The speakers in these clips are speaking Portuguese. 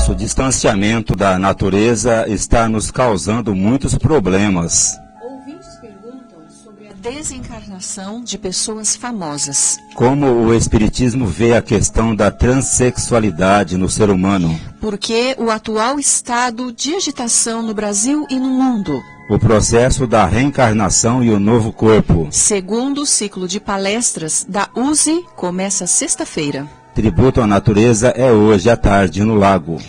nosso distanciamento da natureza está nos causando muitos problemas. Ouvintes perguntam sobre a desencarnação de pessoas famosas. Como o Espiritismo vê a questão da transexualidade no ser humano? Porque o atual estado de agitação no Brasil e no mundo? O processo da reencarnação e o novo corpo. Segundo ciclo de palestras da USE começa sexta-feira. Tributo à natureza é hoje à tarde no Lago.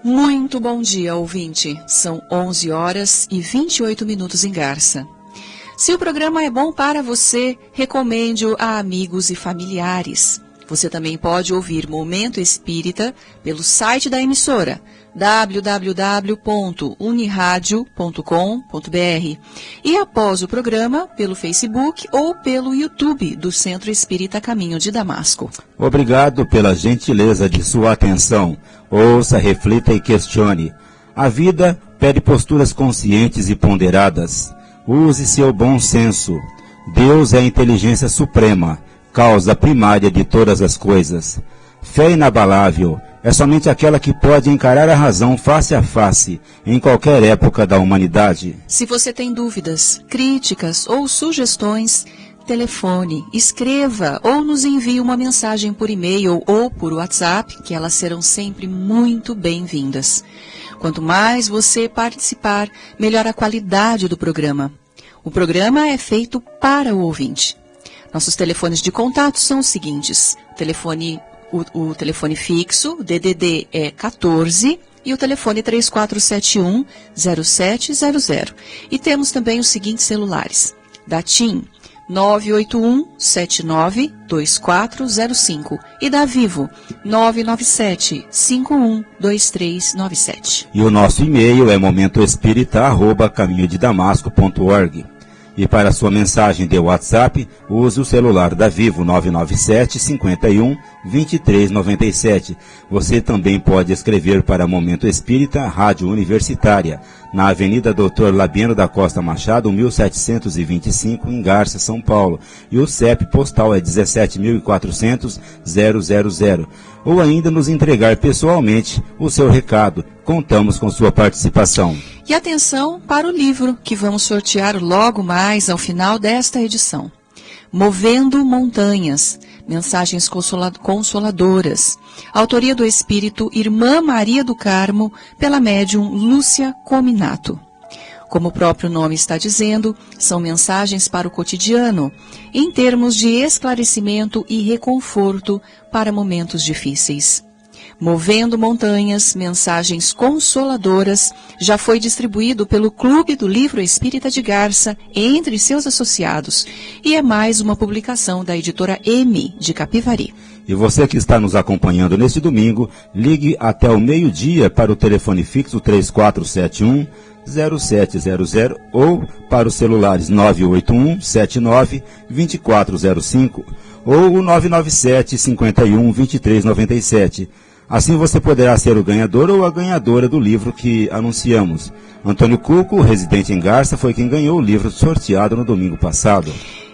Muito bom dia, ouvinte. São 11 horas e 28 minutos em Garça. Se o programa é bom para você, recomende-o a amigos e familiares. Você também pode ouvir Momento Espírita pelo site da emissora www.uniradio.com.br e após o programa pelo Facebook ou pelo YouTube do Centro Espírita Caminho de Damasco. Obrigado pela gentileza de sua atenção. Ouça, reflita e questione. A vida pede posturas conscientes e ponderadas. Use seu bom senso. Deus é a inteligência suprema, causa primária de todas as coisas. Fé inabalável é somente aquela que pode encarar a razão face a face, em qualquer época da humanidade. Se você tem dúvidas, críticas ou sugestões, telefone, escreva ou nos envie uma mensagem por e-mail ou por WhatsApp, que elas serão sempre muito bem-vindas. Quanto mais você participar, melhor a qualidade do programa. O programa é feito para o ouvinte. Nossos telefones de contato são os seguintes: o telefone fixo, DDD é 14, e o telefone 3471-0700. E temos também os seguintes celulares: da TIM, 981-792405, e da Vivo, 997-512397. E o nosso e-mail é momentoespírita@caminhodedamasco.org. E para sua mensagem de WhatsApp, use o celular da Vivo 997 51 23 97. Você também pode escrever para Momento Espírita, Rádio Universitária, na Avenida Dr. Labieno da Costa Machado, 1725, em Garça, São Paulo. E o CEP postal é 17.400-000. Ou ainda nos entregar pessoalmente o seu recado. Contamos com sua participação. E atenção para o livro que vamos sortear logo mais ao final desta edição. Movendo Montanhas, Mensagens Consoladoras. Autoria do Espírito Irmã Maria do Carmo, pela médium Lúcia Cominato. Como o próprio nome está dizendo, são mensagens para o cotidiano, em termos de esclarecimento e reconforto para momentos difíceis. Movendo Montanhas, Mensagens Consoladoras, já foi distribuído pelo Clube do Livro Espírita de Garça entre seus associados e é mais uma publicação da editora M de Capivari. E você que está nos acompanhando neste domingo, ligue até o meio-dia para o telefone fixo 3471-0700 ou para os celulares 981-79-2405 ou o 997-51-2397. Assim você poderá ser o ganhador ou a ganhadora do livro que anunciamos. Antônio Cuco, residente em Garça, foi quem ganhou o livro sorteado no domingo passado.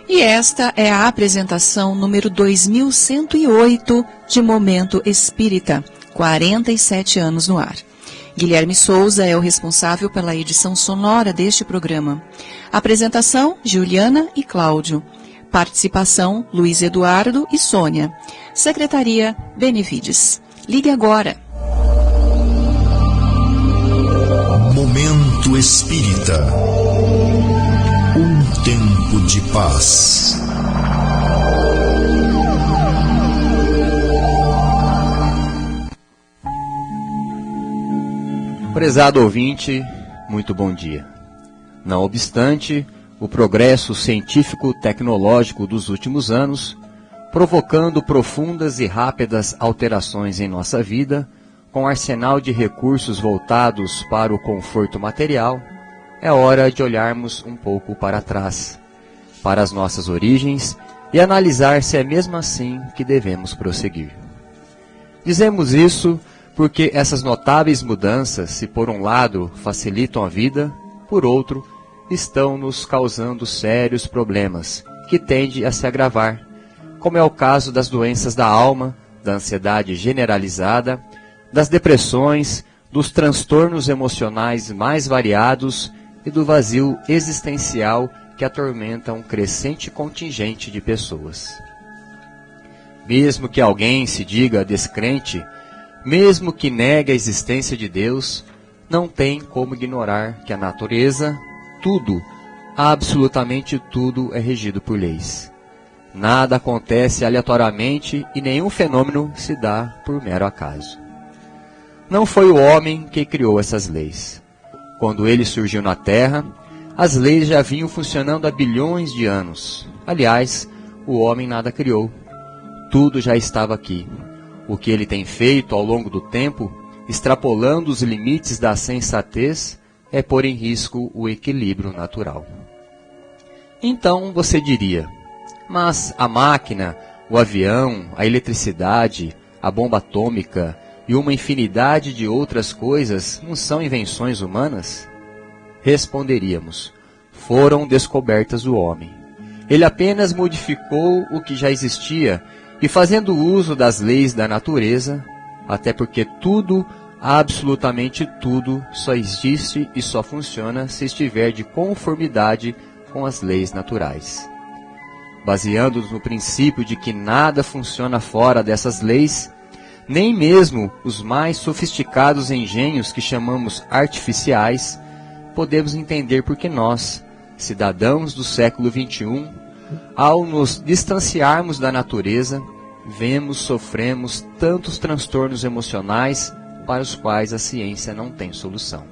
E esta é a apresentação número 2108 de Momento Espírita, 47 anos no ar. Guilherme Souza é o responsável pela edição sonora deste programa. Apresentação, Juliana e Cláudio. Participação, Luiz Eduardo e Sônia. Secretaria, Benevides. Ligue agora. Momento Espírita. Um tempo de paz. Prezado ouvinte, muito bom dia. Não obstante, o progresso científico-tecnológico dos últimos anos, provocando profundas e rápidas alterações em nossa vida, com arsenal de recursos voltados para o conforto material, é hora de olharmos um pouco para trás, para as nossas origens, e analisar se é mesmo assim que devemos prosseguir. Dizemos isso porque essas notáveis mudanças, se por um lado facilitam a vida, por outro, estão nos causando sérios problemas, que tendem a se agravar, como é o caso das doenças da alma, da ansiedade generalizada, das depressões, dos transtornos emocionais mais variados e do vazio existencial que atormenta um crescente contingente de pessoas. Mesmo que alguém se diga descrente, mesmo que negue a existência de Deus, não tem como ignorar que a natureza, tudo, absolutamente tudo, é regido por leis. Nada acontece aleatoriamente e nenhum fenômeno se dá por mero acaso. Não foi o homem que criou essas leis. Quando ele surgiu na Terra, as leis já vinham funcionando há bilhões de anos. Aliás, o homem nada criou. Tudo já estava aqui. O que ele tem feito ao longo do tempo, extrapolando os limites da sensatez, é pôr em risco o equilíbrio natural. Então você diria, mas a máquina, o avião, a eletricidade, a bomba atômica e uma infinidade de outras coisas não são invenções humanas? Responderíamos, foram descobertas do homem. Ele apenas modificou o que já existia e fazendo uso das leis da natureza, até porque tudo, absolutamente tudo, só existe e só funciona se estiver de conformidade com as leis naturais. Baseando-nos no princípio de que nada funciona fora dessas leis, nem mesmo os mais sofisticados engenhos que chamamos artificiais, podemos entender por que nós, cidadãos do século XXI, ao nos distanciarmos da natureza, sofremos tantos transtornos emocionais para os quais a ciência não tem solução.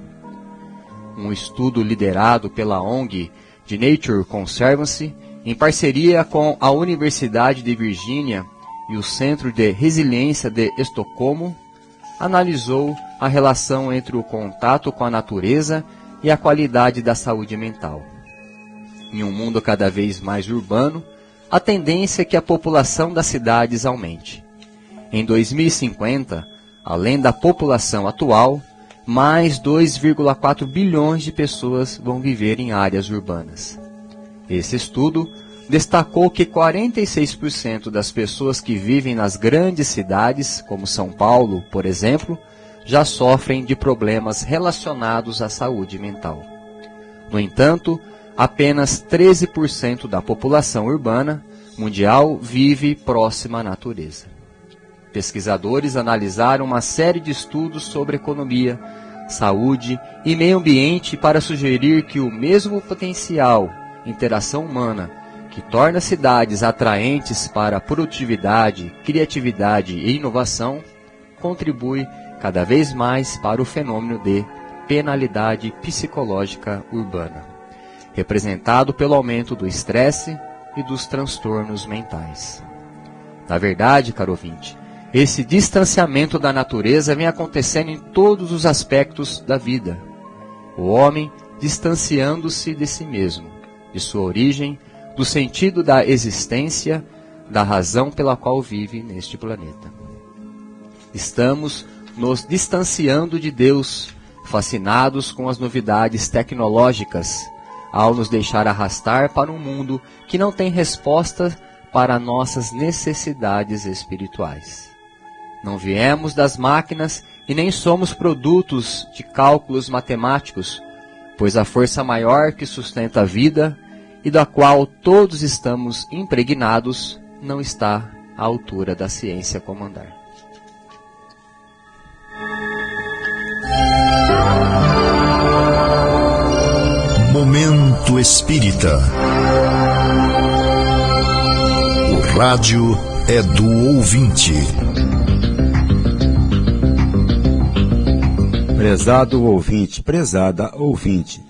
Um estudo liderado pela ONG de Nature Conservancy, em parceria com a Universidade de Virgínia e o Centro de Resiliência de Estocolmo, analisou a relação entre o contato com a natureza e a qualidade da saúde mental. Em um mundo cada vez mais urbano, a tendência é que a população das cidades aumente. Em 2050, além da população atual, mais 2,4 bilhões de pessoas vão viver em áreas urbanas. Esse estudo destacou que 46% das pessoas que vivem nas grandes cidades, como São Paulo, por exemplo, já sofrem de problemas relacionados à saúde mental. No entanto, apenas 13% da população urbana mundial vive próxima à natureza. Pesquisadores analisaram uma série de estudos sobre economia, saúde e meio ambiente para sugerir que o mesmo potencial interação humana que torna cidades atraentes para produtividade, criatividade e inovação contribui cada vez mais para o fenômeno de penalidade psicológica urbana, representado pelo aumento do estresse e dos transtornos mentais. Na verdade, caro ouvinte, esse distanciamento da natureza vem acontecendo em todos os aspectos da vida. O homem distanciando-se de si mesmo, de sua origem, do sentido da existência, da razão pela qual vive neste planeta. Estamos nos distanciando de Deus, fascinados com as novidades tecnológicas, ao nos deixar arrastar para um mundo que não tem resposta para nossas necessidades espirituais. Não viemos das máquinas e nem somos produtos de cálculos matemáticos, pois a força maior que sustenta a vida e da qual todos estamos impregnados não está à altura da ciência comandar. Momento Espírita. O rádio é do ouvinte. Prezado ouvinte, prezada ouvinte,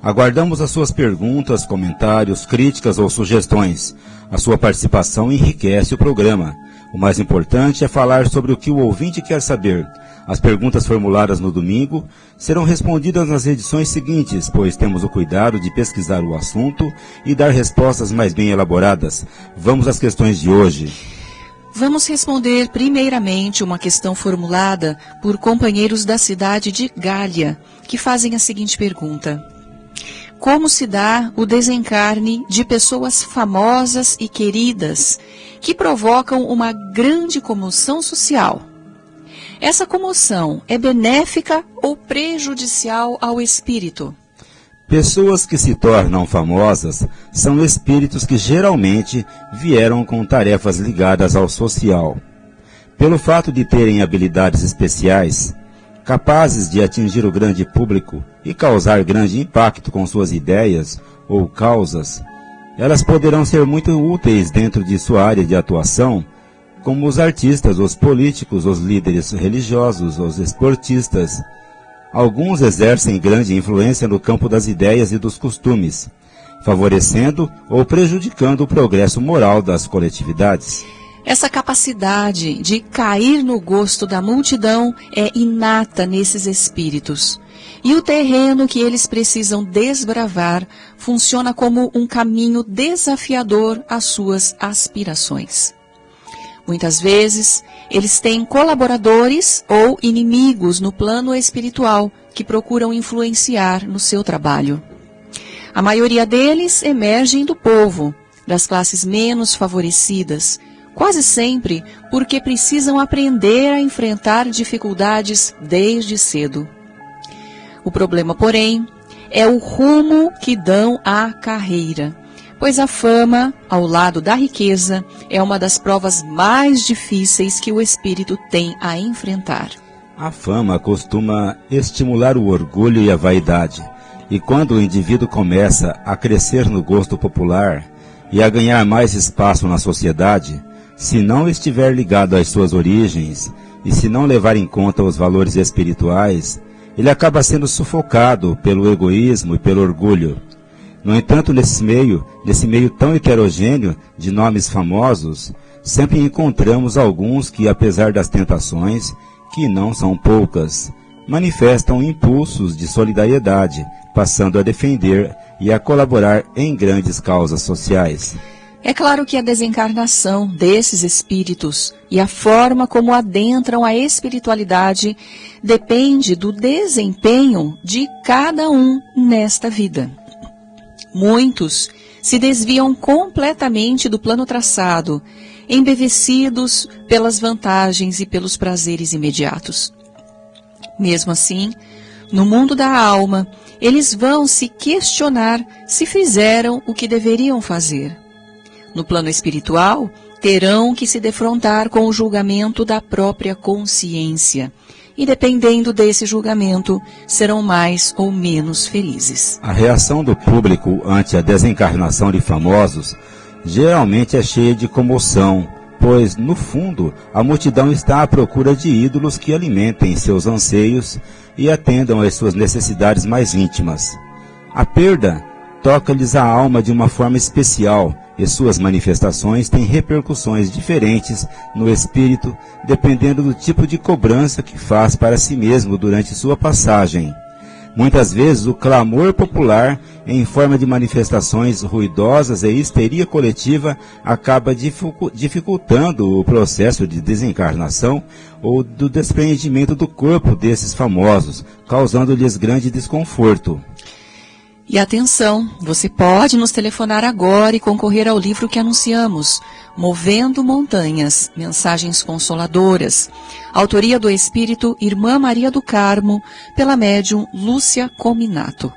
aguardamos as suas perguntas, comentários, críticas ou sugestões. A sua participação enriquece o programa. O mais importante é falar sobre o que o ouvinte quer saber. As perguntas formuladas no domingo serão respondidas nas edições seguintes, pois temos o cuidado de pesquisar o assunto e dar respostas mais bem elaboradas. Vamos às questões de hoje. Vamos responder primeiramente uma questão formulada por companheiros da cidade de Gália, que fazem a seguinte pergunta: como se dá o desencarne de pessoas famosas e queridas que provocam uma grande comoção social? Essa comoção é benéfica ou prejudicial ao espírito? Pessoas que se tornam famosas são espíritos que geralmente vieram com tarefas ligadas ao social. Pelo fato de terem habilidades especiais, capazes de atingir o grande público e causar grande impacto com suas ideias ou causas, elas poderão ser muito úteis dentro de sua área de atuação, como os artistas, os políticos, os líderes religiosos, os esportistas. Alguns exercem grande influência no campo das ideias e dos costumes, favorecendo ou prejudicando o progresso moral das coletividades. Essa capacidade de cair no gosto da multidão é inata nesses espíritos. E o terreno que eles precisam desbravar funciona como um caminho desafiador às suas aspirações. Muitas vezes, eles têm colaboradores ou inimigos no plano espiritual que procuram influenciar no seu trabalho. A maioria deles emergem do povo, das classes menos favorecidas, quase sempre porque precisam aprender a enfrentar dificuldades desde cedo. O problema, porém, é o rumo que dão à carreira, pois a fama, ao lado da riqueza, é uma das provas mais difíceis que o espírito tem a enfrentar. A fama costuma estimular o orgulho e a vaidade, e quando o indivíduo começa a crescer no gosto popular e a ganhar mais espaço na sociedade, se não estiver ligado às suas origens e se não levar em conta os valores espirituais, ele acaba sendo sufocado pelo egoísmo e pelo orgulho. No entanto, nesse meio tão heterogêneo de nomes famosos, sempre encontramos alguns que, apesar das tentações, que não são poucas, manifestam impulsos de solidariedade, passando a defender e a colaborar em grandes causas sociais. É claro que a desencarnação desses espíritos e a forma como adentram a espiritualidade depende do desempenho de cada um nesta vida. Muitos se desviam completamente do plano traçado, embevecidos pelas vantagens e pelos prazeres imediatos. Mesmo assim, no mundo da alma, eles vão se questionar se fizeram o que deveriam fazer. No plano espiritual, terão que se defrontar com o julgamento da própria consciência. E dependendo desse julgamento, serão mais ou menos felizes. A reação do público ante a desencarnação de famosos geralmente é cheia de comoção, pois, no fundo, a multidão está à procura de ídolos que alimentem seus anseios e atendam às suas necessidades mais íntimas. A perda toca-lhes a alma de uma forma especial, e suas manifestações têm repercussões diferentes no espírito, dependendo do tipo de cobrança que faz para si mesmo durante sua passagem. Muitas vezes o clamor popular, em forma de manifestações ruidosas e histeria coletiva, acaba dificultando o processo de desencarnação ou do despreendimento do corpo desses famosos, causando-lhes grande desconforto. E atenção, você pode nos telefonar agora e concorrer ao livro que anunciamos, Movendo Montanhas, Mensagens Consoladoras, autoria do espírito Irmã Maria do Carmo, pela médium Lúcia Cominato.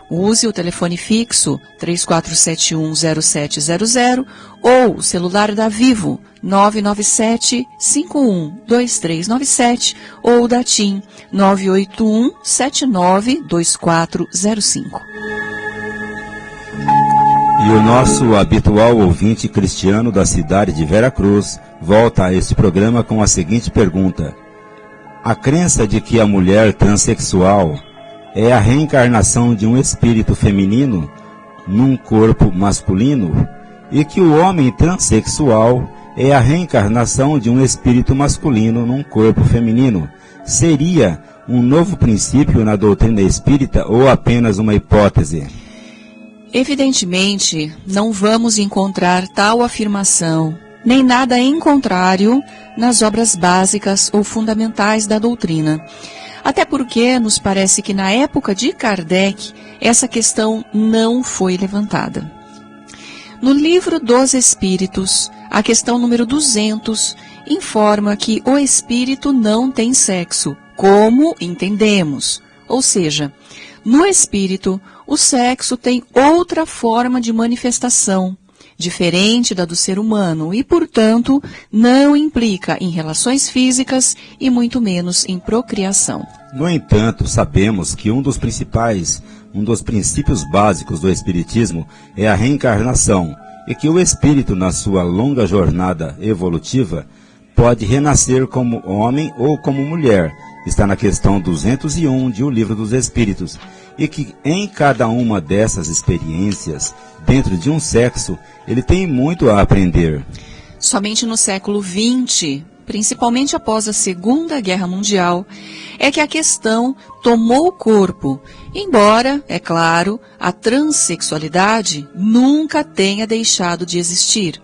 Use o telefone fixo 34710700 ou o celular da Vivo 997-512397 ou da TIM 981-792405. E o nosso habitual ouvinte cristiano da cidade de Veracruz volta a este programa com a seguinte pergunta: a crença de que a mulher transexual é a reencarnação de um espírito feminino num corpo masculino e que o homem transexual é a reencarnação de um espírito masculino num corpo feminino, seria um novo princípio na doutrina espírita ou apenas uma hipótese? Evidentemente, não vamos encontrar tal afirmação, nem nada em contrário, nas obras básicas ou fundamentais da doutrina. Até porque nos parece que na época de Kardec, essa questão não foi levantada. No Livro dos Espíritos, a questão número 200 informa que o espírito não tem sexo, como entendemos. Ou seja, no espírito, o sexo tem outra forma de manifestação, diferente da do ser humano e, portanto, não implica em relações físicas e muito menos em procriação. No entanto, sabemos que um dos princípios básicos do Espiritismo é a reencarnação, e que o espírito, na sua longa jornada evolutiva, pode renascer como homem ou como mulher. Está na questão 201 de O Livro dos Espíritos, e que em cada uma dessas experiências, dentro de um sexo, ele tem muito a aprender. Somente no século XX, principalmente após a Segunda Guerra Mundial, é que a questão tomou o corpo, embora, é claro, a transexualidade nunca tenha deixado de existir,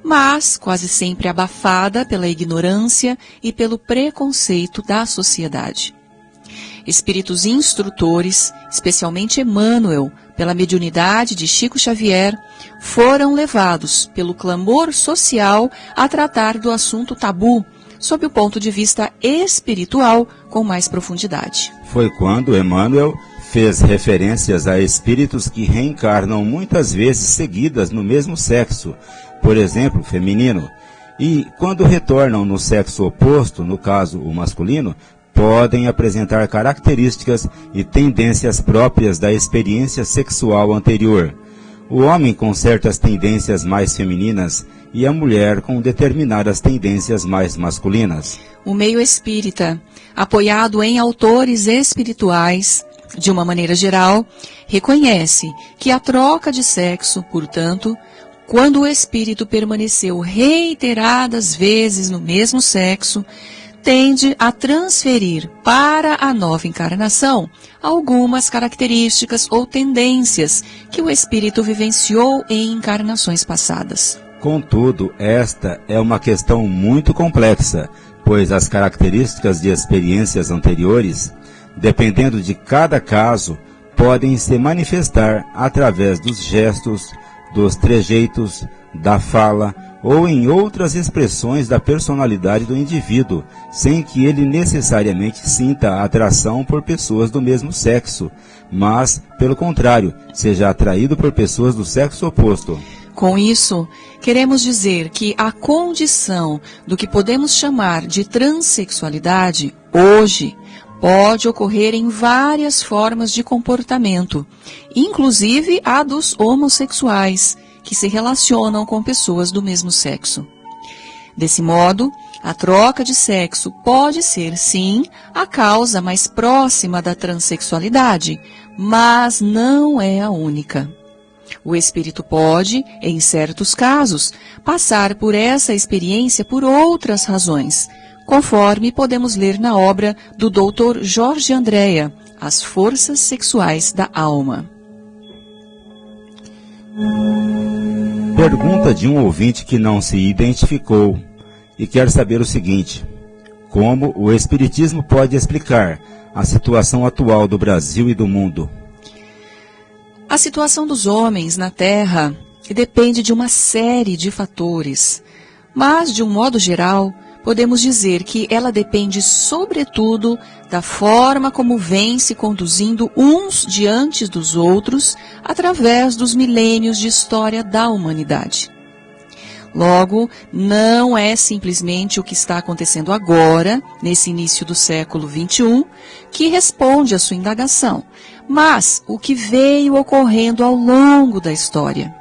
mas quase sempre abafada pela ignorância e pelo preconceito da sociedade. Espíritos instrutores, especialmente Emmanuel, pela mediunidade de Chico Xavier, foram levados pelo clamor social a tratar do assunto tabu, sob o ponto de vista espiritual, com mais profundidade. Foi quando Emmanuel fez referências a espíritos que reencarnam muitas vezes seguidas no mesmo sexo, por exemplo, feminino, e quando retornam no sexo oposto, no caso o masculino, podem apresentar características e tendências próprias da experiência sexual anterior. O homem com certas tendências mais femininas e a mulher com determinadas tendências mais masculinas. O meio espírita, apoiado em autores espirituais, de uma maneira geral, reconhece que a troca de sexo, portanto, quando o espírito permaneceu reiteradas vezes no mesmo sexo, tende a transferir para a nova encarnação algumas características ou tendências que o espírito vivenciou em encarnações passadas. Contudo, esta é uma questão muito complexa, pois as características de experiências anteriores, dependendo de cada caso, podem se manifestar através dos gestos, dos trejeitos, da fala ou em outras expressões da personalidade do indivíduo, sem que ele necessariamente sinta atração por pessoas do mesmo sexo, mas, pelo contrário, seja atraído por pessoas do sexo oposto. Com isso, queremos dizer que a condição do que podemos chamar de transexualidade, hoje, pode ocorrer em várias formas de comportamento, inclusive a dos homossexuais, que se relacionam com pessoas do mesmo sexo. Desse modo, a troca de sexo pode ser, sim, a causa mais próxima da transexualidade, mas não é a única. O espírito pode, em certos casos, passar por essa experiência por outras razões, conforme podemos ler na obra do Dr. Jorge Andréa, As Forças Sexuais da Alma. Pergunta de um ouvinte que não se identificou e quer saber o seguinte: como o Espiritismo pode explicar a situação atual do Brasil e do mundo? A situação dos homens na Terra depende de uma série de fatores, mas, de um modo geral, podemos dizer que ela depende, sobretudo, da forma como vem se conduzindo uns diante dos outros através dos milênios de história da humanidade. Logo, não é simplesmente o que está acontecendo agora, nesse início do século XXI, que responde à sua indagação, mas o que veio ocorrendo ao longo da história.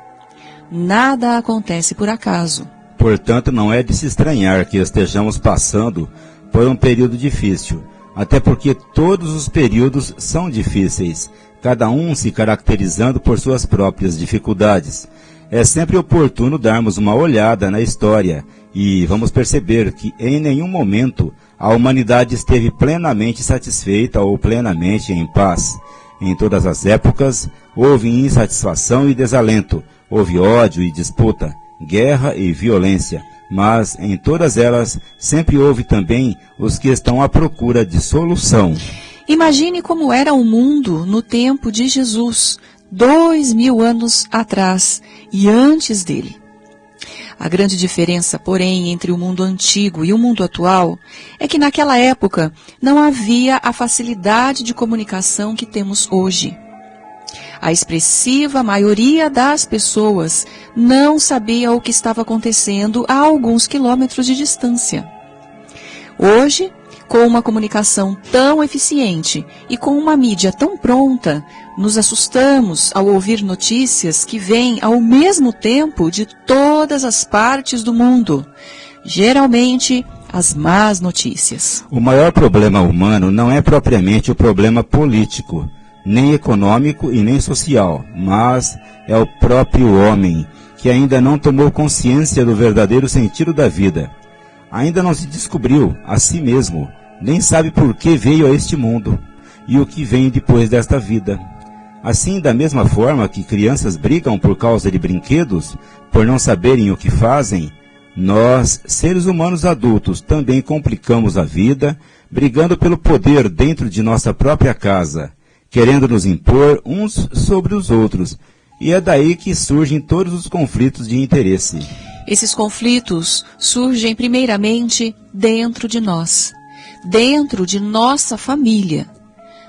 Nada acontece por acaso. Portanto, não é de se estranhar que estejamos passando por um período difícil, até porque todos os períodos são difíceis, cada um se caracterizando por suas próprias dificuldades. É sempre oportuno darmos uma olhada na história e vamos perceber que em nenhum momento a humanidade esteve plenamente satisfeita ou plenamente em paz. Em todas as épocas houve insatisfação e desalento, houve ódio e disputa, guerra e violência, mas em todas elas sempre houve também os que estão à procura de solução. Imagine como era o mundo no tempo de Jesus, 2000 anos atrás e antes dele. A grande diferença, porém, entre o mundo antigo e o mundo atual é que naquela época não havia a facilidade de comunicação que temos hoje. A expressiva maioria das pessoas não sabia o que estava acontecendo a alguns quilômetros de distância. Hoje, com uma comunicação tão eficiente e com uma mídia tão pronta, nos assustamos ao ouvir notícias que vêm ao mesmo tempo de todas as partes do mundo, geralmente as más notícias. O maior problema humano não é propriamente o problema político, nem econômico e nem social, mas é o próprio homem, que ainda não tomou consciência do verdadeiro sentido da vida. Ainda não se descobriu a si mesmo, nem sabe por que veio a este mundo e o que vem depois desta vida. Assim, da mesma forma que crianças brigam por causa de brinquedos, por não saberem o que fazem, nós, seres humanos adultos, também complicamos a vida, brigando pelo poder dentro de nossa própria casa, querendo nos impor uns sobre os outros, e é daí que surgem todos os conflitos de interesse. Esses conflitos surgem primeiramente dentro de nós, dentro de nossa família,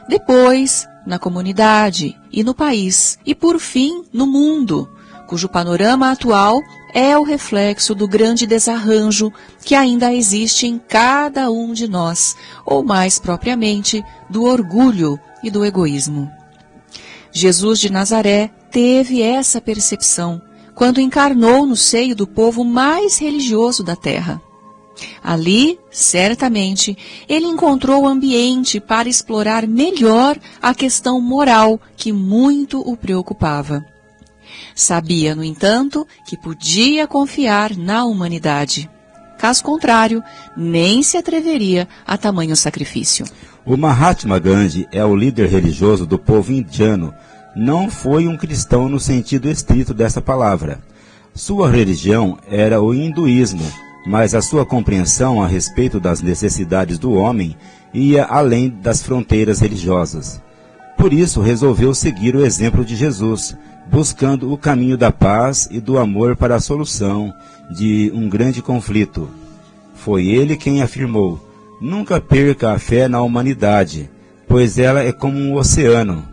depois na comunidade e no país, e por fim no mundo, cujo panorama atual é o reflexo do grande desarranjo que ainda existe em cada um de nós, ou mais propriamente, do orgulho e do egoísmo. Jesus de Nazaré teve essa percepção quando encarnou no seio do povo mais religioso da terra. Ali, certamente, ele encontrou ambiente para explorar melhor a questão moral que muito o preocupava. Sabia, no entanto, que podia confiar na humanidade. Caso contrário, nem se atreveria a tamanho sacrifício. O Mahatma Gandhi é o líder religioso do povo indiano. Não foi um cristão no sentido estrito dessa palavra. Sua religião era o hinduísmo, mas a sua compreensão a respeito das necessidades do homem ia além das fronteiras religiosas. Por isso, resolveu seguir o exemplo de Jesus, buscando o caminho da paz e do amor para a solução de um grande conflito. Foi ele quem afirmou: nunca perca a fé na humanidade, pois ela é como um oceano.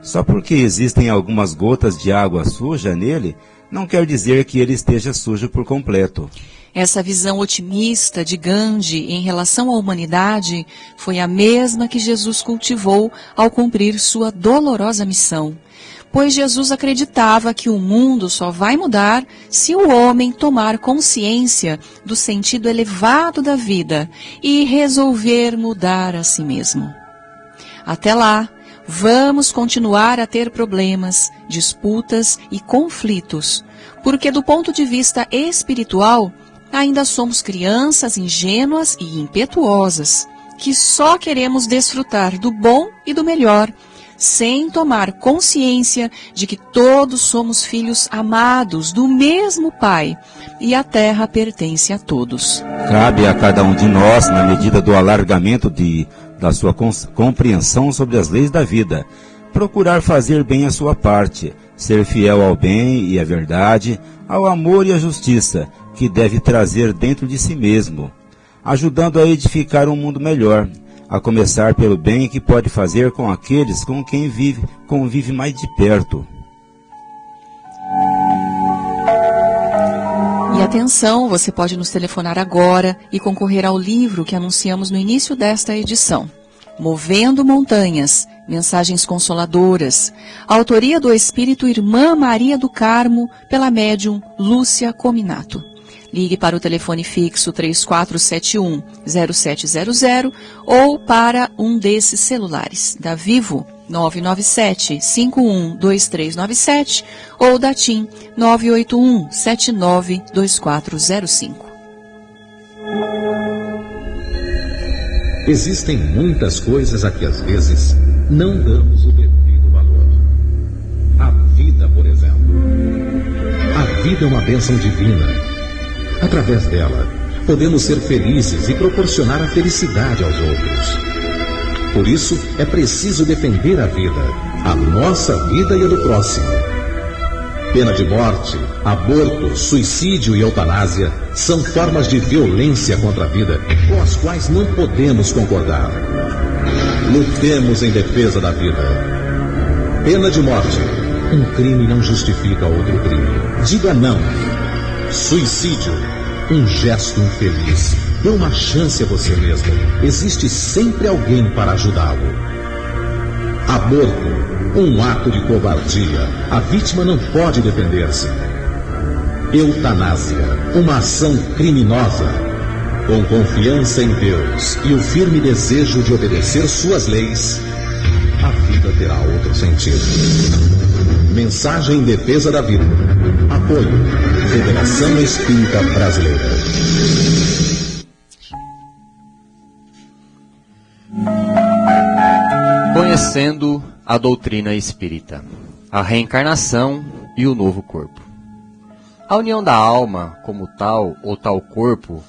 Só porque existem algumas gotas de água suja nele, não quer dizer que ele esteja sujo por completo. Essa visão otimista de Gandhi em relação à humanidade foi a mesma que Jesus cultivou ao cumprir sua dolorosa missão, pois Jesus acreditava que o mundo só vai mudar se o homem tomar consciência do sentido elevado da vida e resolver mudar a si mesmo. Até lá, vamos continuar a ter problemas, disputas e conflitos, porque do ponto de vista espiritual, ainda somos crianças ingênuas e impetuosas, que só queremos desfrutar do bom e do melhor, sem tomar consciência de que todos somos filhos amados do mesmo Pai, e a terra pertence a todos. Cabe a cada um de nós, na medida do alargamento da sua compreensão sobre as leis da vida, procurar fazer bem a sua parte, ser fiel ao bem e à verdade, ao amor e à justiça, que deve trazer dentro de si mesmo, ajudando a edificar um mundo melhor, a começar pelo bem que pode fazer com aqueles com quem convive mais de perto. E atenção, você pode nos telefonar agora e concorrer ao livro que anunciamos no início desta edição. Movendo Montanhas, Mensagens Consoladoras, autoria do Espírito Irmã Maria do Carmo, pela médium Lúcia Cominato. Ligue para o telefone fixo 3471-0700 ou para um desses celulares, da Vivo 997-512397 ou da TIM 981-792405. Existem muitas coisas a que às vezes não damos o devido valor. A vida, por exemplo. A vida é uma bênção divina. Através dela, podemos ser felizes e proporcionar a felicidade aos outros. Por isso, é preciso defender a vida, a nossa vida e a do próximo. Pena de morte, aborto, suicídio e eutanásia são formas de violência contra a vida com as quais não podemos concordar. Lutemos em defesa da vida. Pena de morte. Um crime não justifica outro crime. Diga não. Suicídio. Um gesto infeliz. Dê uma chance a você mesmo. Existe sempre alguém para ajudá-lo. Aborto. Um ato de covardia. A vítima não pode defender-se. Eutanásia. Uma ação criminosa. Com confiança em Deus e o firme desejo de obedecer suas leis, a vida terá outro sentido. Mensagem em defesa da vida. Apoio. Federação Espírita Brasileira. Conhecendo a doutrina espírita, a reencarnação e o novo corpo. A união da alma como tal ou tal corpo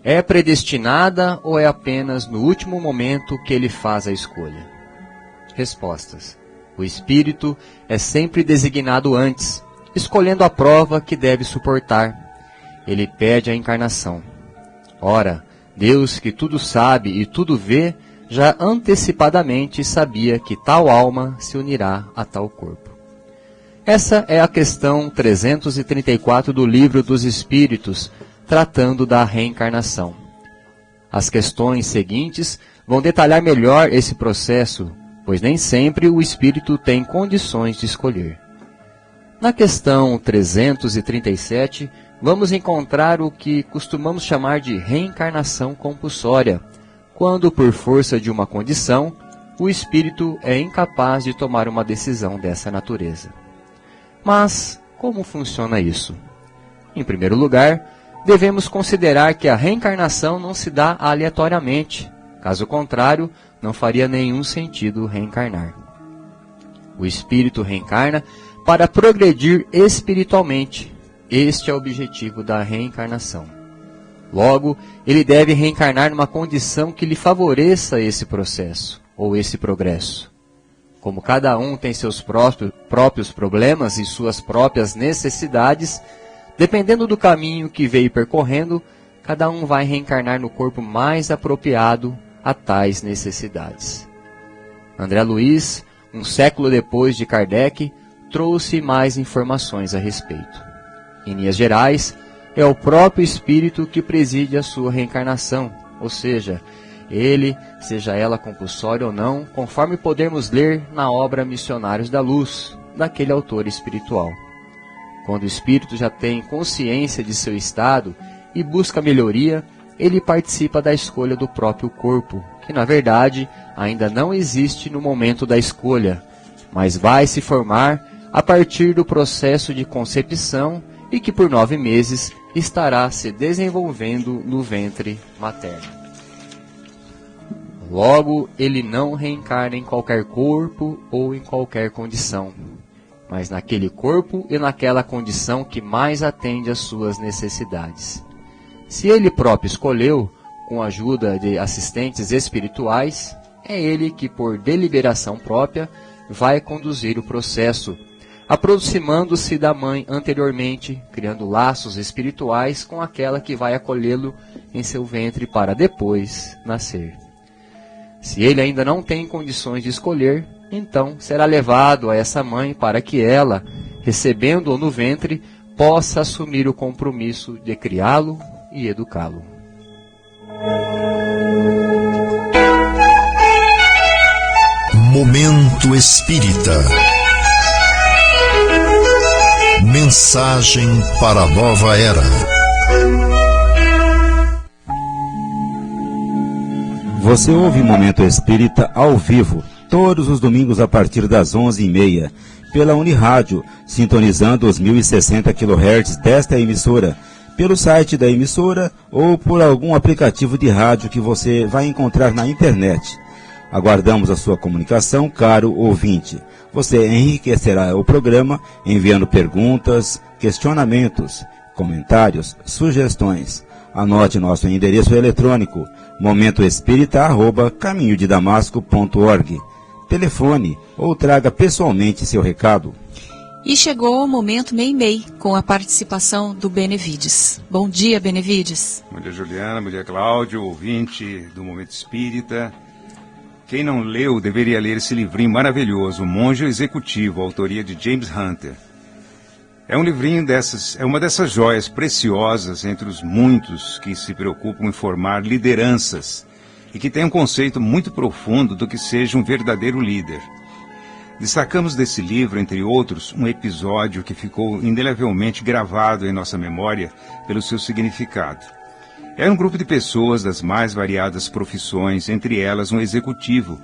é predestinada ou é apenas no último momento que ele faz a escolha? Respostas. O espírito é sempre designado antes, escolhendo a prova que deve suportar. Ele pede a encarnação. Ora, Deus, que tudo sabe e tudo vê, já antecipadamente sabia que tal alma se unirá a tal corpo. Essa é a questão 334 do Livro dos Espíritos, tratando da reencarnação. As questões seguintes vão detalhar melhor esse processo, pois nem sempre o espírito tem condições de escolher. Na questão 337, vamos encontrar o que costumamos chamar de reencarnação compulsória, quando, por força de uma condição, o espírito é incapaz de tomar uma decisão dessa natureza. Mas, como funciona isso? Em primeiro lugar, devemos considerar que a reencarnação não se dá aleatoriamente. Caso contrário, não faria nenhum sentido reencarnar. O espírito reencarna para progredir espiritualmente. Este é o objetivo da reencarnação. Logo, ele deve reencarnar numa condição que lhe favoreça esse processo, ou esse progresso. Como cada um tem seus próprios problemas e suas próprias necessidades, dependendo do caminho que veio percorrendo, cada um vai reencarnar no corpo mais apropriado a tais necessidades. André Luiz, um século depois de Kardec, trouxe mais informações a respeito. Em linhas gerais, é o próprio espírito que preside a sua reencarnação, ou seja, ele, seja ela compulsória ou não, conforme podemos ler na obra Missionários da Luz, daquele autor espiritual. Quando o espírito já tem consciência de seu estado e busca melhoria, ele participa da escolha do próprio corpo, que na verdade ainda não existe no momento da escolha, mas vai se formar a partir do processo de concepção e que por 9 meses estará se desenvolvendo no ventre materno. Logo, ele não reencarna em qualquer corpo ou em qualquer condição, mas naquele corpo e naquela condição que mais atende às suas necessidades. Se ele próprio escolheu, com a ajuda de assistentes espirituais, é ele que, por deliberação própria, vai conduzir o processo, aproximando-se da mãe anteriormente, criando laços espirituais com aquela que vai acolhê-lo em seu ventre para depois nascer. Se ele ainda não tem condições de escolher, então será levado a essa mãe para que ela, recebendo-o no ventre, possa assumir o compromisso de criá-lo e educá-lo. Momento Espírita. Mensagem para a nova era. Você ouve Momento Espírita ao vivo, todos os domingos a partir das 11h30, pela Unirádio, sintonizando os 1060 kHz desta emissora, pelo site da emissora ou por algum aplicativo de rádio que você vai encontrar na internet. Aguardamos a sua comunicação, caro ouvinte. Você enriquecerá o programa enviando perguntas, questionamentos, comentários, sugestões. Anote nosso endereço eletrônico, momentoespírita@caminhodedamasco.org. Telefone ou traga pessoalmente seu recado. E chegou o momento Meimei, com a participação do Benevides. Bom dia, Benevides. Bom dia, Juliana. Bom dia, Cláudio, ouvinte do Momento Espírita. Quem não leu deveria ler esse livrinho maravilhoso, O Monge Executivo, autoria de James Hunter. É um livrinho é uma dessas joias preciosas entre os muitos que se preocupam em formar lideranças e que tem um conceito muito profundo do que seja um verdadeiro líder. Destacamos desse livro, entre outros, um episódio que ficou indelevelmente gravado em nossa memória pelo seu significado. Era um grupo de pessoas das mais variadas profissões, entre elas um executivo,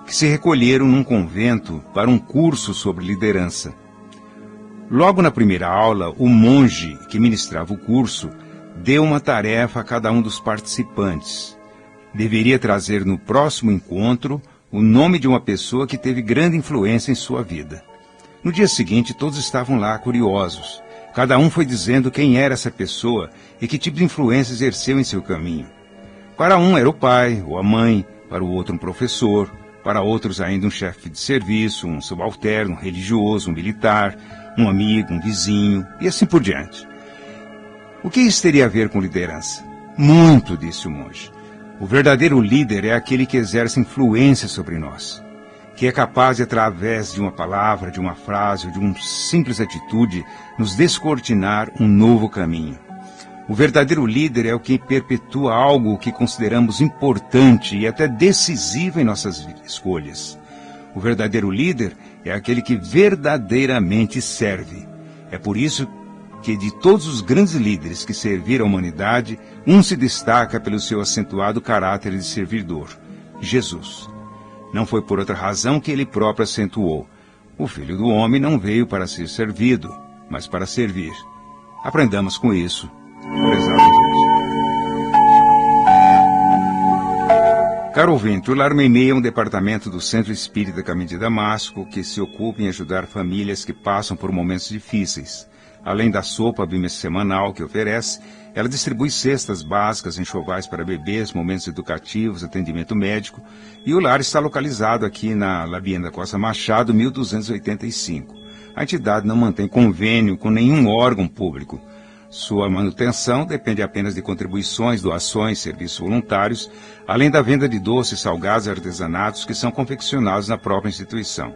que se recolheram num convento para um curso sobre liderança. Logo na primeira aula, o monge que ministrava o curso deu uma tarefa a cada um dos participantes. Deveria trazer no próximo encontro o nome de uma pessoa que teve grande influência em sua vida. No dia seguinte, todos estavam lá curiosos. Cada um foi dizendo quem era essa pessoa e que tipo de influência exerceu em seu caminho. Para um era o pai ou a mãe, para o outro um professor, para outros ainda um chefe de serviço, um subalterno, um religioso, um militar, um amigo, um vizinho, e assim por diante. O que isso teria a ver com liderança? Muito, disse o monge. O verdadeiro líder é aquele que exerce influência sobre nós, que é capaz de, através de uma palavra, de uma frase ou de uma simples atitude, nos descortinar um novo caminho. O verdadeiro líder é o que perpetua algo que consideramos importante e até decisivo em nossas escolhas. O verdadeiro líder é aquele que verdadeiramente serve. É por isso que de todos os grandes líderes que serviram a humanidade, um se destaca pelo seu acentuado caráter de servidor, Jesus. Não foi por outra razão que ele próprio acentuou: o Filho do Homem não veio para ser servido, mas para servir. Aprendamos com isso, prezados irmãos. Caro ouvinte, o Lar Meimei é um departamento do Centro Espírita Caminho de Damasco que se ocupa em ajudar famílias que passam por momentos difíceis. Além da sopa semanal que oferece, ela distribui cestas básicas, enxovais para bebês, momentos educativos, atendimento médico, e o lar está localizado aqui na Labiena Costa Machado, 1285. A entidade não mantém convênio com nenhum órgão público. Sua manutenção depende apenas de contribuições, doações, serviços voluntários, além da venda de doces, salgados e artesanatos que são confeccionados na própria instituição.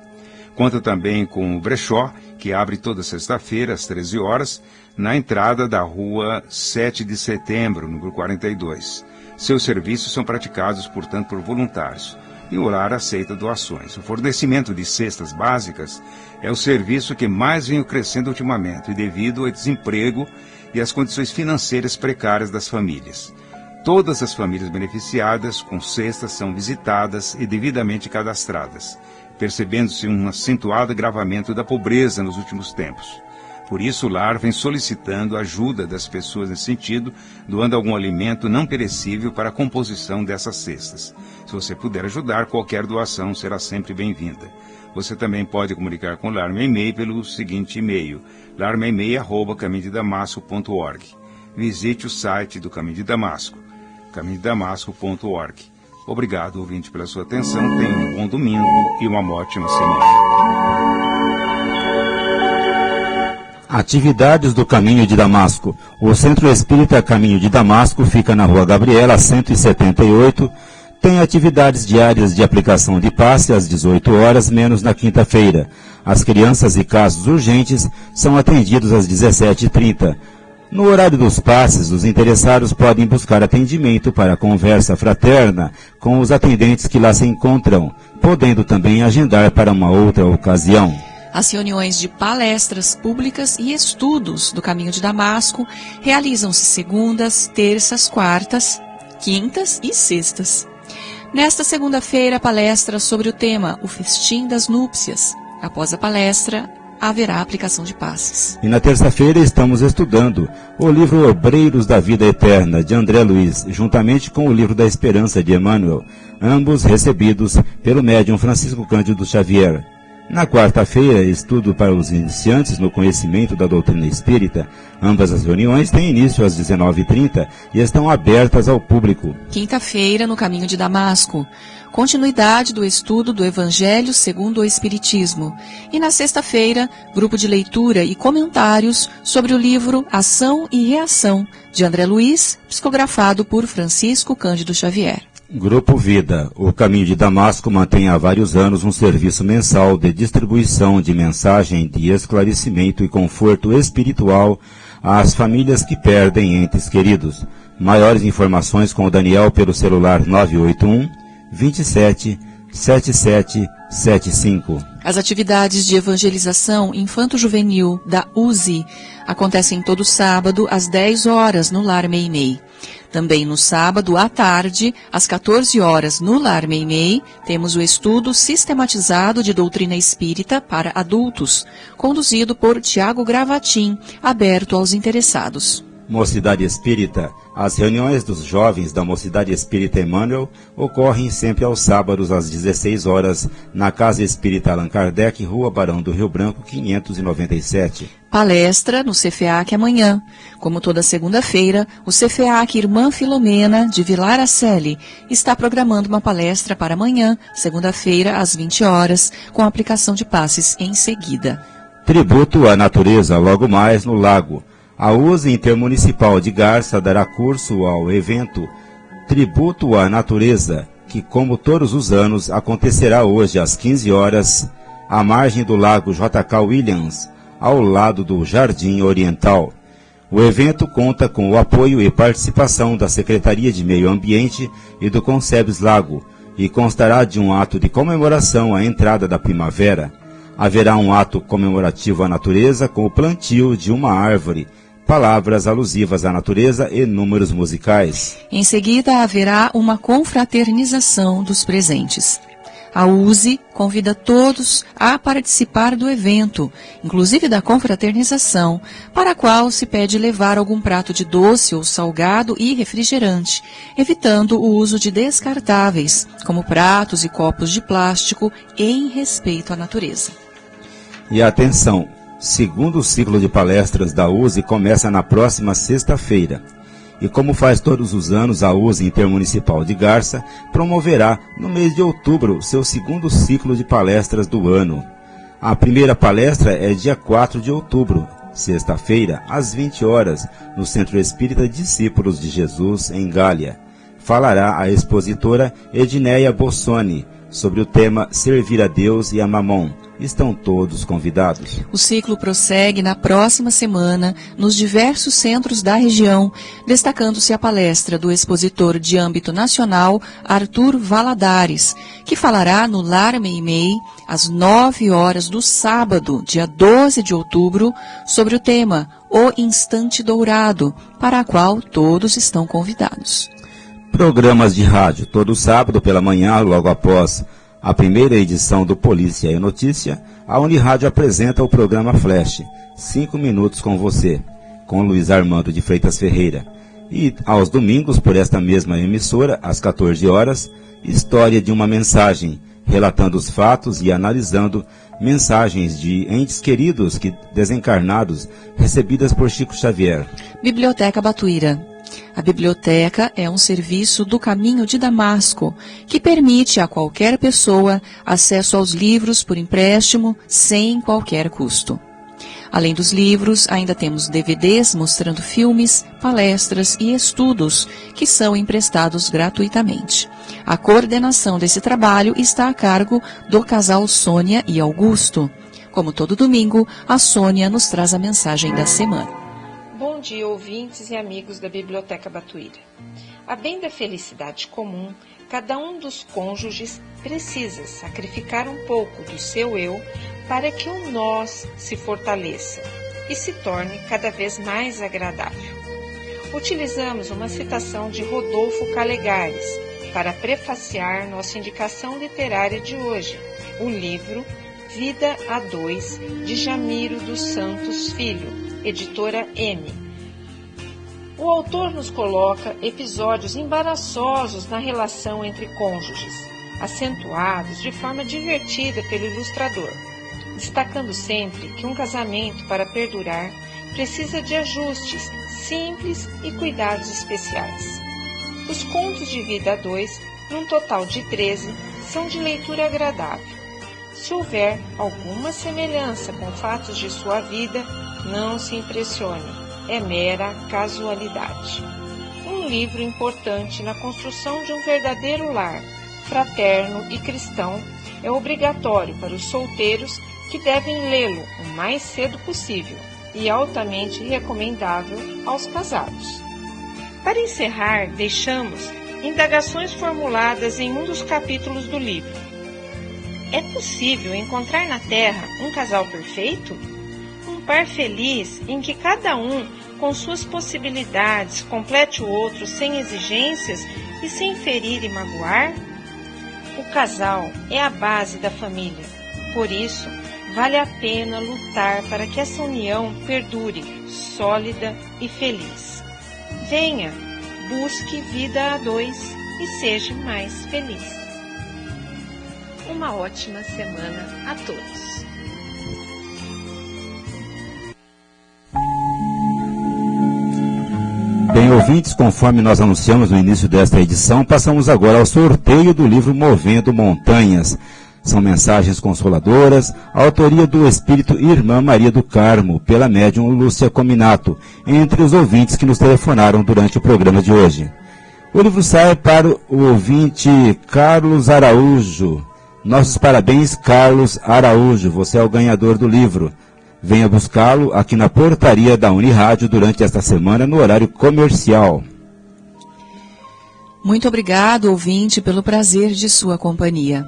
Conta também com o brechó, que abre toda sexta-feira, às 13 horas, na entrada da rua 7 de setembro, número 42. Seus serviços são praticados, portanto, por voluntários. E o lar aceita doações. O fornecimento de cestas básicas é o serviço que mais vem crescendo ultimamente, devido ao desemprego e às condições financeiras precárias das famílias. Todas as famílias beneficiadas com cestas são visitadas e devidamente cadastradas, percebendo-se um acentuado agravamento da pobreza nos últimos tempos. Por isso, o lar vem solicitando a ajuda das pessoas nesse sentido, doando algum alimento não perecível para a composição dessas cestas. Se você puder ajudar, qualquer doação será sempre bem-vinda. Você também pode comunicar com o Lar Meimei pelo seguinte e-mail: larmeimei@caminhodedamasco.org. Visite o site do Caminho de Damasco, caminhodedamasco.org. Obrigado, ouvinte, pela sua atenção. Tenha um bom domingo e uma ótima semana. Atividades do Caminho de Damasco. O Centro Espírita Caminho de Damasco fica na Rua Gabriela, 178. Tem atividades diárias de aplicação de passe às 18 horas, menos na quinta-feira. As crianças e casos urgentes são atendidos às 17h30. No horário dos passes, os interessados podem buscar atendimento para conversa fraterna com os atendentes que lá se encontram, podendo também agendar para uma outra ocasião. As reuniões de palestras públicas e estudos do Caminho de Damasco realizam-se segundas, terças, quartas, quintas e sextas. Nesta segunda-feira, a palestra sobre o tema O Festim das Núpcias. Após a palestra, haverá aplicação de passes. E na terça-feira estamos estudando o livro Obreiros da Vida Eterna, de André Luiz, juntamente com o livro da Esperança, de Emmanuel, ambos recebidos pelo médium Francisco Cândido Xavier. Na quarta-feira, estudo para os iniciantes no conhecimento da doutrina espírita. Ambas as reuniões têm início às 19h30 e estão abertas ao público. Quinta-feira, no Caminho de Damasco, continuidade do estudo do Evangelho segundo o Espiritismo. E na sexta-feira, grupo de leitura e comentários sobre o livro Ação e Reação, de André Luiz, psicografado por Francisco Cândido Xavier. Grupo Vida. O Caminho de Damasco mantém há vários anos um serviço mensal de distribuição de mensagem de esclarecimento e conforto espiritual às famílias que perdem entes queridos. Maiores informações com o Daniel pelo celular 981 27 77 75. As atividades de evangelização infanto-juvenil da USE acontecem todo sábado às 10 horas no Lar Meimei. Também no sábado à tarde, às 14 horas no Lar Meimei, temos o estudo sistematizado de doutrina espírita para adultos, conduzido por Tiago Gravatin, aberto aos interessados. Mocidade Espírita. As reuniões dos jovens da Mocidade Espírita Emmanuel ocorrem sempre aos sábados às 16 horas na Casa Espírita Allan Kardec, Rua Barão do Rio Branco, 597. Palestra no CFEAC amanhã. Como toda segunda-feira, o CFEAC Irmã Filomena, de Vilar Acelli, está programando uma palestra para amanhã, segunda-feira, às 20 horas, com aplicação de passes em seguida. Tributo à natureza, logo mais no Lago. A USE Intermunicipal de Garça dará curso ao evento Tributo à Natureza, que, como todos os anos, acontecerá hoje às 15 horas, à margem do Lago JK Williams, ao lado do Jardim Oriental. O evento conta com o apoio e participação da Secretaria de Meio Ambiente e do Concebes Lago, e constará de um ato de comemoração à entrada da primavera. Haverá um ato comemorativo à natureza com o plantio de uma árvore, palavras alusivas à natureza e números musicais. Em seguida, haverá uma confraternização dos presentes. A USE convida todos a participar do evento, inclusive da confraternização, para a qual se pede levar algum prato de doce ou salgado e refrigerante, evitando o uso de descartáveis, como pratos e copos de plástico, em respeito à natureza. E atenção! Segundo ciclo de palestras da USE começa na próxima sexta-feira. E como faz todos os anos, a USE Intermunicipal de Garça promoverá, no mês de outubro, seu segundo ciclo de palestras do ano. A primeira palestra é dia 4 de outubro, sexta-feira, às 20 horas, no Centro Espírita Discípulos de Jesus, em Gália. Falará a expositora Edneia Bossoni sobre o tema Servir a Deus e a Mamon. Estão todos convidados. O ciclo prossegue na próxima semana nos diversos centros da região, destacando-se a palestra do expositor de âmbito nacional Arthur Valadares, que falará no Lar Meimei às 9 horas do sábado, dia 12 de outubro, sobre o tema O Instante Dourado, para a qual todos estão convidados. Programas de rádio, todo sábado pela manhã, logo após a primeira edição do Polícia e Notícia, a Unirádio apresenta o programa Flash, 5 minutos com você, com Luiz Armando de Freitas Ferreira. E aos domingos, por esta mesma emissora, às 14 horas, História de uma Mensagem, relatando os fatos e analisando mensagens de entes queridos desencarnados recebidas por Chico Xavier. Biblioteca Batuíra. A biblioteca é um serviço do Caminho de Damasco, que permite a qualquer pessoa acesso aos livros por empréstimo, sem qualquer custo. Além dos livros, ainda temos DVDs mostrando filmes, palestras e estudos, que são emprestados gratuitamente. A coordenação desse trabalho está a cargo do casal Sônia e Augusto. Como todo domingo, a Sônia nos traz a mensagem da semana. Bom dia, ouvintes e amigos da Biblioteca Batuíra. A bem da felicidade comum, cada um dos cônjuges precisa sacrificar um pouco do seu eu para que o nós se fortaleça e se torne cada vez mais agradável. Utilizamos uma citação de Rodolfo Calegares para prefaciar nossa indicação literária de hoje, o livro Vida a Dois, de Jamiro dos Santos Filho, editora M. O autor nos coloca episódios embaraçosos na relação entre cônjuges, acentuados de forma divertida pelo ilustrador. destacando sempre que um casamento, para perdurar, precisa de ajustes simples e cuidados especiais. Os contos de vida a dois, num total de 13, são de leitura agradável. Se houver alguma semelhança com fatos de sua vida, não se impressione, é mera casualidade. Um livro importante na construção de um verdadeiro lar, fraterno e cristão, é obrigatório para os solteiros que devem lê-lo o mais cedo possível e altamente recomendável aos casados. Para encerrar, deixamos indagações formuladas em um dos capítulos do livro. É possível encontrar na Terra um casal perfeito? Um par feliz em que cada um, com suas possibilidades, complete o outro sem exigências e sem ferir e magoar? O casal é a base da família. Por isso, vale a pena lutar para que essa união perdure, sólida e feliz. Venha, busque vida a dois e seja mais feliz. Uma ótima semana a todos. Bem, ouvintes, conforme nós anunciamos no início desta edição, passamos agora ao sorteio do livro Movendo Montanhas. São mensagens consoladoras, autoria do Espírito Irmã Maria do Carmo, pela médium Lúcia Cominato, entre os ouvintes que nos telefonaram durante o programa de hoje. O livro sai para o ouvinte Carlos Araújo. Nossos parabéns, Carlos Araújo, você é o ganhador do livro. Venha buscá-lo aqui na portaria da Unirádio durante esta semana, no horário comercial. Muito obrigado, ouvinte, pelo prazer de sua companhia.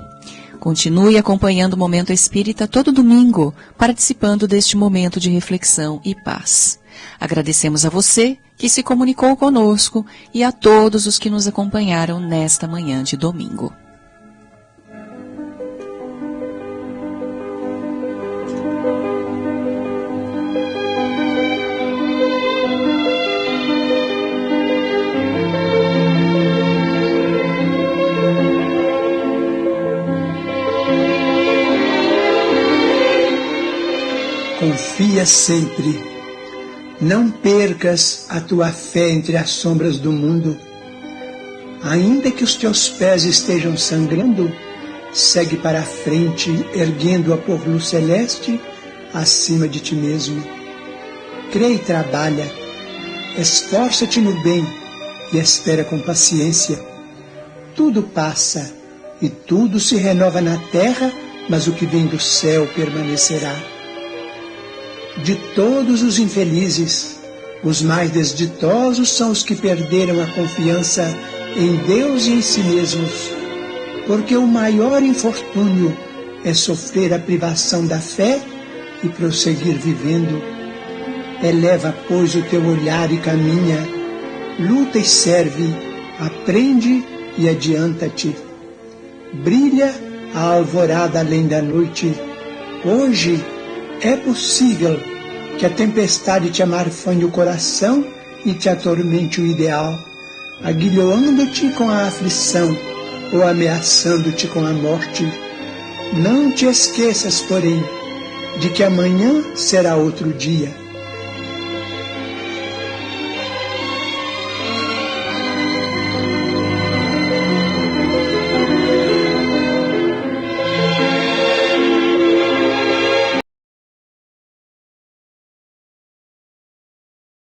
Continue acompanhando o Momento Espírita todo domingo, participando deste momento de reflexão e paz. Agradecemos a você que se comunicou conosco e a todos os que nos acompanharam nesta manhã de domingo. Confia sempre. Não percas a tua fé entre as sombras do mundo. Ainda que os teus pés estejam sangrando, segue para a frente, erguendo-a por luz celeste acima de ti mesmo. Crê e trabalha. Esforça-te no bem e espera com paciência. Tudo passa e tudo se renova na terra, mas o que vem do céu permanecerá. De todos os infelizes, os mais desditosos são os que perderam a confiança em Deus e em si mesmos, porque o maior infortúnio é sofrer a privação da fé e prosseguir vivendo. Eleva, pois, o teu olhar e caminha, luta e serve, aprende e adianta-te. Brilha a alvorada além da noite. Hoje é possível que a tempestade te amarfanhe o coração e te atormente o ideal, aguilhoando-te com a aflição ou ameaçando-te com a morte. Não te esqueças, porém, de que amanhã será outro dia.